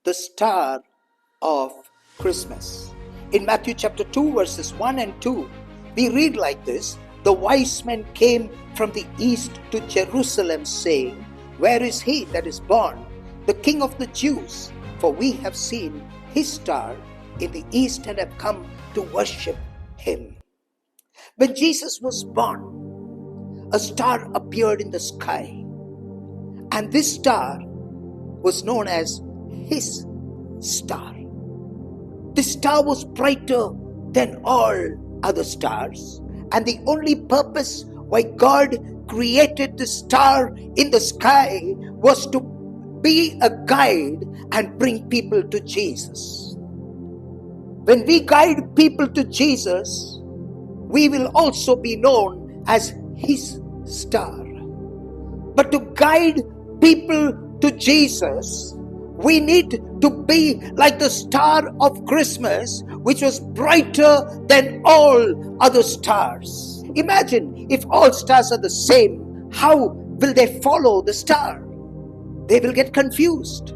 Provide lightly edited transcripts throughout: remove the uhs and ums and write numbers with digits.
the star of Christmas. In Matthew chapter 2 verses 1 and 2, we read like this: the wise men came from the east to Jerusalem, saying, where is he that is born, the King of the Jews? For we have seen his star in the east and have come to worship him. When Jesus was born, a star appeared in the sky, and this star was known as his star. This star was brighter than all other stars, and the only purpose why God created the star in the sky was to be a guide and bring people to Jesus. When we guide people to Jesus, we will also be known as his star. But to guide people to Jesus, we need to be like the star of Christmas, which was brighter than all other stars. Imagine if all stars are the same, how will they follow the star? They will get confused.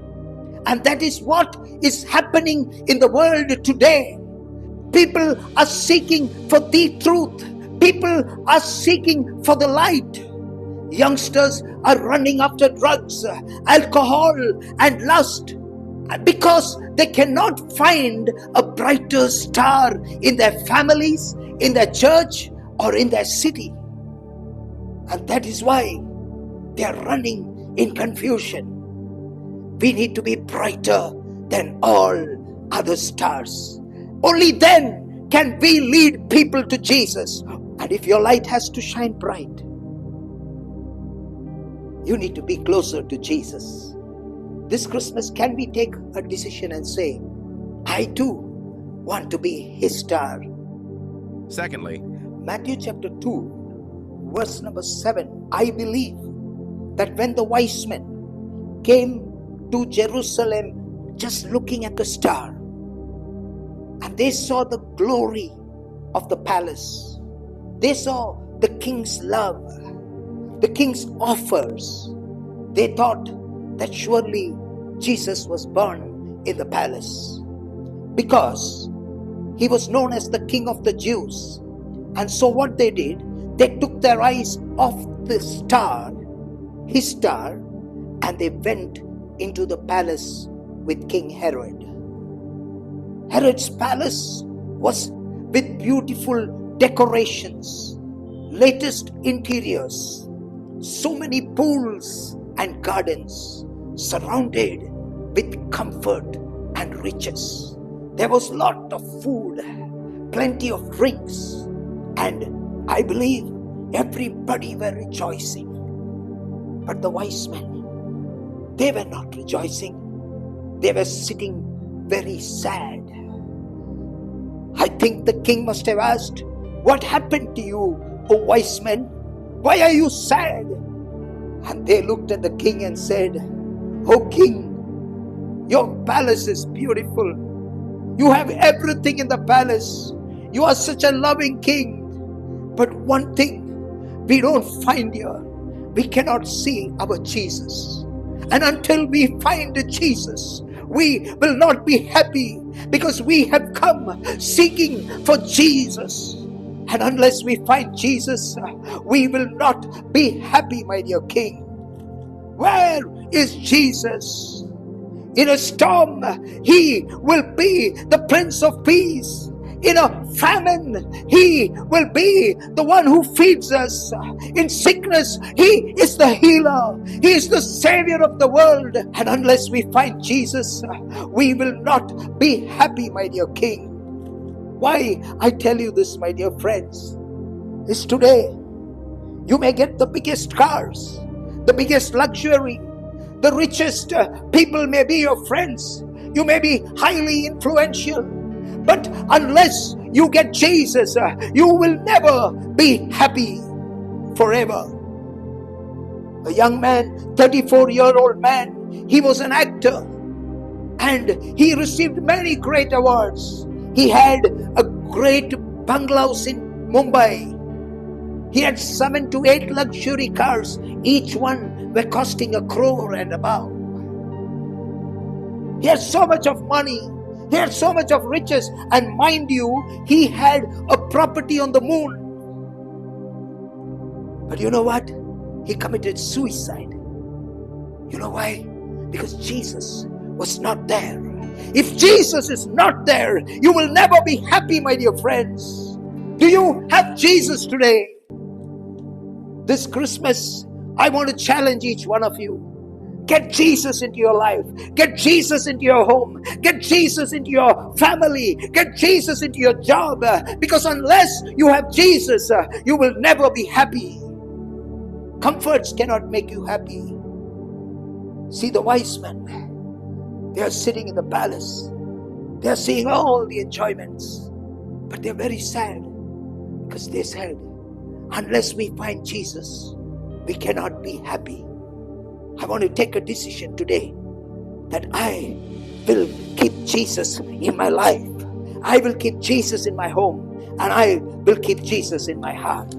And that is what is happening in the world today. People are seeking for the truth. People are seeking for the light. Youngsters are running after drugs, alcohol, and lust because they cannot find a brighter star in their families, in their church, or in their city. And that is why they are running in confusion. We need to be brighter than all other stars. Only then can we lead people to Jesus. And if your light has to shine bright, you need to be closer to Jesus. This Christmas, can we take a decision and say, I too want to be his star? Secondly, Matthew chapter 2, verse number 7. I believe that when the wise men came to Jerusalem just looking at the star, and they saw the glory of the palace, they saw the king's love, the king's offers, they thought that surely Jesus was born in the palace because he was known as the King of the Jews. And so what they did, they took their eyes off the star, his star, and they went into the palace with King Herod. Herod's palace was with beautiful decorations, latest interiors, so many pools and gardens surrounded with comfort and riches. There was a lot of food, plenty of drinks, and I believe everybody were rejoicing. But the wise men, they were not rejoicing. They were sitting very sad. I think the king must have asked, what happened to you, O wise men? Why are you sad? And they looked at the king and said, O king, your palace is beautiful. You have everything in the palace. You are such a loving king. But one thing we don't find here, we cannot see our Jesus. And until we find Jesus, we will not be happy, because we have come seeking for Jesus. And unless we find Jesus, we will not be happy, my dear king. Where is Jesus? In a storm, he will be the Prince of Peace. In a famine, he will be the one who feeds us. In sickness, he is the healer. He is the Savior of the world. And unless we find Jesus, we will not be happy, my dear king. Why I tell you this, my dear friends, is today you may get the biggest cars, the biggest luxury, the richest people may be your friends. You may be highly influential. But unless you get Jesus, you will never be happy forever. A young man, 34-year-old man, he was an actor and he received many great awards. He had a great bungalows in Mumbai. He had 7 to 8 luxury cars. Each one were costing 1 crore and above. He had so much of money. He had so much of riches. And mind you, he had a property on the moon. But you know what? He committed suicide. You know why? Because Jesus was not there. If Jesus is not there, you will never be happy, my dear friends. Do you have Jesus today? This Christmas, I want to challenge each one of you. Get Jesus into your life. Get Jesus into your home. Get Jesus into your family. Get Jesus into your job. Because unless you have Jesus, you will never be happy. Comforts cannot make you happy. See the wise men. They are sitting in the palace. They are seeing all the enjoyments. But they are very sad. Because they said, unless we find Jesus, we cannot be happy. I want to take a decision today that I will keep Jesus in my life. I will keep Jesus in my home. And I will keep Jesus in my heart.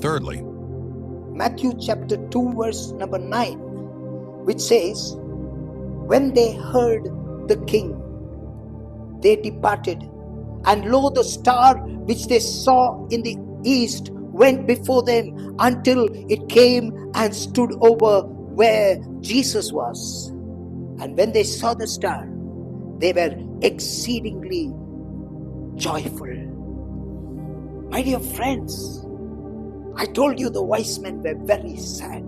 Thirdly, Matthew chapter 2 verse number 9, which says, when they heard the king, they departed. And lo, the star which they saw in the east went before them until it came and stood over where Jesus was. And when they saw the star, they were exceedingly joyful. My dear friends, I told you the wise men were very sad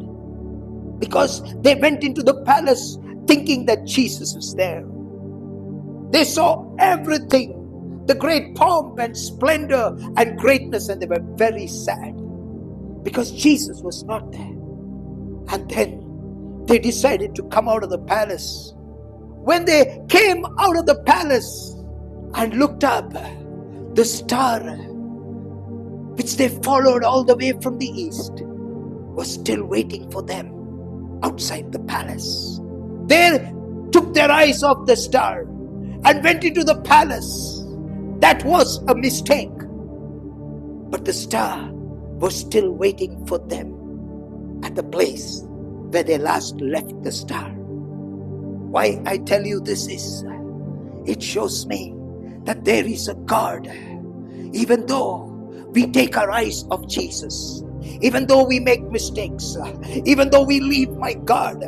because they went into the palace thinking that Jesus was there. They saw everything, the great pomp and splendor and greatness, and they were very sad because Jesus was not there. And then they decided to come out of the palace. When they came out of the palace and looked up, the star which they followed all the way from the east was still waiting for them outside the palace. They took their eyes off the star and went into the palace. That was a mistake. But the star was still waiting for them at the place where they last left the star. Why I tell you this is, it shows me that there is a God. Even though we take our eyes off Jesus, even though we make mistakes, even though we leave my God,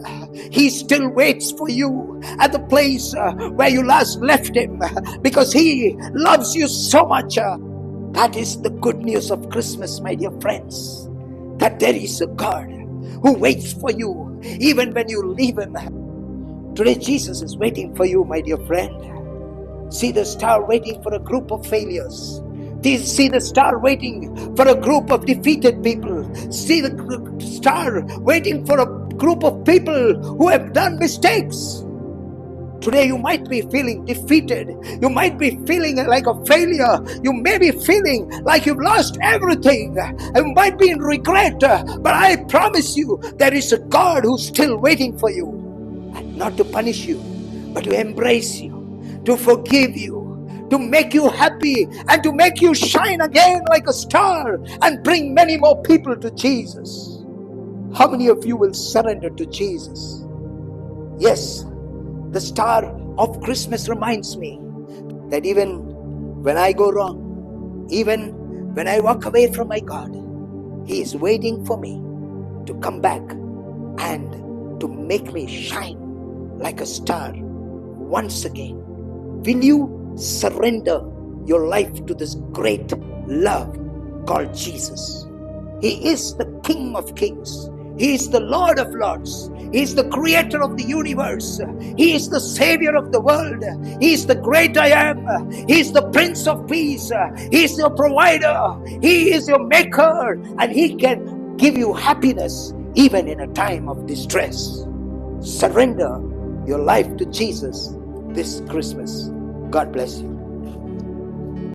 He still waits for you at the place where you last left Him, because He loves you so much. That is the good news of Christmas, my dear friends, that there is a God who waits for you even when you leave Him. Today Jesus is waiting for you, my dear friend. See the star waiting for a group of failures. See the star waiting for a group of defeated people. See the star waiting for a group of people who have done mistakes. Today you might be feeling defeated. You might be feeling like a failure. You may be feeling like you've lost everything. You might be in regret. But I promise you, there is a God who's still waiting for you. And not to punish you, but to embrace you, to forgive you, to make you happy, and to make you shine again like a star and bring many more people to Jesus. How many of you will surrender to Jesus? Yes, the star of Christmas reminds me that even when I go wrong, even when I walk away from my God, He is waiting for me to come back and to make me shine like a star once again. Will you surrender your life to this great love called Jesus? He is the King of Kings. He is the Lord of Lords. He is the Creator of the universe. He is the Savior of the world. He is the great I am. He is the Prince of Peace. He is your provider. He is your maker. And He can give you happiness even in a time of distress. Surrender your life to Jesus this Christmas. God bless you.